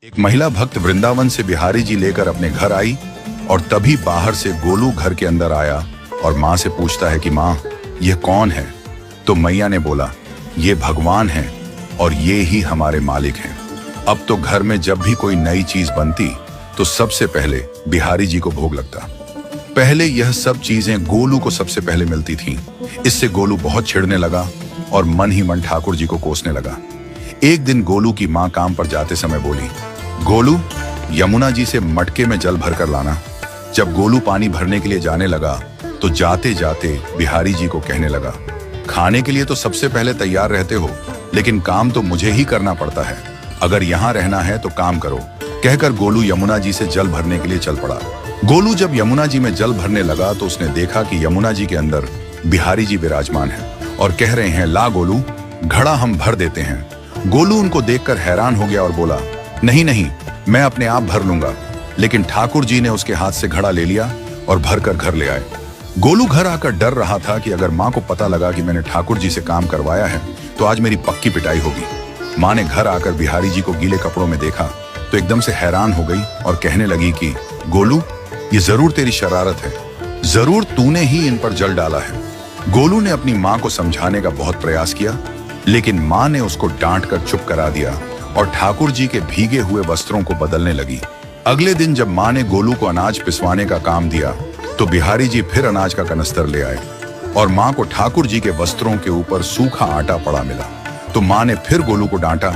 एक महिला भक्त वृंदावन से बिहारी जी लेकर अपने घर आई और तभी बाहर से गोलू घर के अंदर आया और माँ से पूछता है कि माँ, यह कौन है? तो मैया ने बोला, ये भगवान है और ये ही हमारे मालिक हैं। अब तो घर में जब भी कोई नई चीज बनती तो सबसे पहले बिहारी जी को भोग लगता। पहले यह सब चीजें गोलू को सबसे पहले मिलती थीं। इससे गोलू बहुत चिढ़ने लगा और मन ही मन ठाकुर जी को कोसने लगा। एक दिन गोलू की माँ काम पर जाते समय बोली, गोलू, यमुना जी से मटके में जल भर कर लाना। जब गोलू पानी भरने के लिए जाने लगा तो जाते जाते बिहारी जी को कहने लगा, खाने के लिए तो सबसे पहले तैयार रहते हो, लेकिन काम तो मुझे ही करना पड़ता है। अगर यहाँ रहना है तो काम करो। कहकर गोलू यमुना जी से जल भरने के लिए चल पड़ा। गोलू जब यमुना जी में जल भरने लगा तो उसने देखा कि यमुना जी के अंदर बिहारी जी विराजमान हैं और कह रहे हैं, ला गोलू, घड़ा हम भर देते हैं। गोलू उनको देखकर हैरान हो गया और बोला, नहीं नहीं, मैं अपने आप भर लूंगा। लेकिन ठाकुर जी ने उसके हाथ से घड़ा ले लिया और भरकर घर ले आए। गोलू घर आकर डर रहा था कि अगर माँ को पता लगा कि मैंने ठाकुर जी से काम करवाया है तो आज मेरी पक्की पिटाई होगी। माँ ने घर आकर बिहारी जी को गीले कपड़ों में देखा तो एकदम से हैरान हो गई और कहने लगी कि गोलू, ये जरूर तेरी शरारत है, जरूर तूने ही इन पर जल डाला है। गोलू ने अपनी माँ को समझाने का बहुत प्रयास किया, लेकिन माँ ने उसको डांट कर चुप करा दिया और ठाकुर जी के भीगे हुए वस्त्रों को बदलने लगी। अगले दिन जब माँ ने गोलू को अनाज पिसवाने का काम दिया तो बिहारी जी फिर अनाज का कनस्तर ले आए और माँ को ठाकुर जी के वस्त्रों के ऊपर सूखा आटा पड़ा मिला। तो माँ ने फिर गोलू को डांटा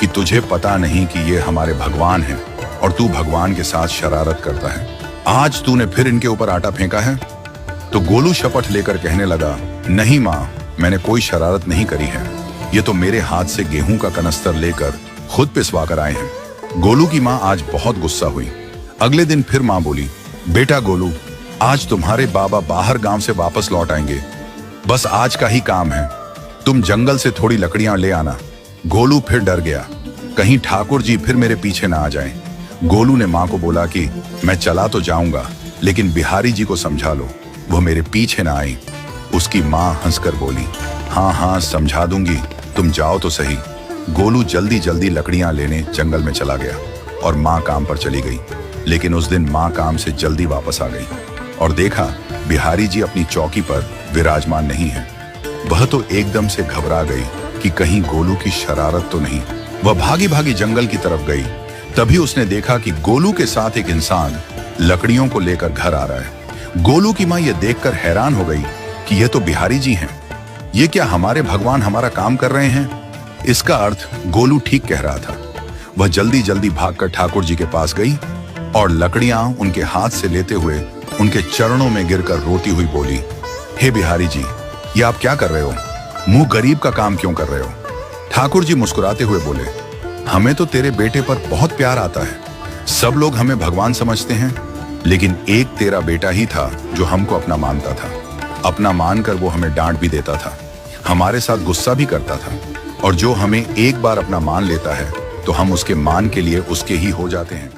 कि तुझे पता नहीं कि ये हमारे भगवान हैं और तू भगवान के साथ शरारत करता है। आज तूने फिर इनके ऊपर आटा फेंका है। तो गोलू शपथ लेकर कहने लगा, नहीं माँ, मैंने कोई शरारत नहीं करी है। ये तो मेरे हाथ से गेहूं का कनस्तर लेकर खुद पिसवा कर आए हैं। गोलू की माँ आज बहुत गुस्सा हुई। अगले दिन फिर माँ बोली, बेटा गोलू, आज तुम्हारे बाबा बाहर गांव से वापस लौट आएंगे। बस आज का ही काम है, तुम जंगल से थोड़ी लकड़ियां ले आना। गोलू फिर डर गया, कहीं ठाकुर जी फिर मेरे पीछे ना आ जाएं। गोलू ने माँ को बोला कि मैं चला तो जाऊंगा, लेकिन बिहारी जी को समझा लो, वो मेरे पीछे ना आई। उसकी माँ हंसकर बोली, हाँ हाँ समझा दूंगी, तुम जाओ तो सही। गोलू जल्दी जल्दी लकड़ियां लेने जंगल में चला गया और माँ काम पर चली गई। लेकिन उस दिन माँ काम से जल्दी वापस आ गई और देखा बिहारी जी अपनी चौकी पर विराजमान नहीं है। वह तो एकदम से घबरा गई कि कहीं गोलू की शरारत तो नहीं। वह भागी भागी जंगल की तरफ गई। तभी उसने देखा कि गोलू के साथ एक इंसान लकड़ियों को लेकर घर आ रहा है। गोलू की माँ यह देखकर हैरान हो गई कि यह तो बिहारी जी हैं। ये क्या हमारे भगवान हमारा काम कर रहे हैं? इसका अर्थ गोलू ठीक कह रहा था। वह जल्दी जल्दी भागकर ठाकुर जी के पास गई और लकड़ियां उनके हाथ से लेते हुए उनके चरणों में गिरकर रोती हुई बोली, हे बिहारी जी, ये आप क्या कर रहे हो? मुंह गरीब का काम क्यों कर रहे हो? ठाकुर जी मुस्कुराते हुए बोले, हमें तो तेरे बेटे पर बहुत प्यार आता है। सब लोग हमें भगवान समझते हैं, लेकिन एक तेरा बेटा ही था जो हमको अपना मानता था। अपना मानकर वो हमें डांट भी देता था, हमारे साथ गुस्सा भी करता था, और जो हमें एक बार अपना मान लेता है तो हम उसके मान के लिए उसके ही हो जाते हैं।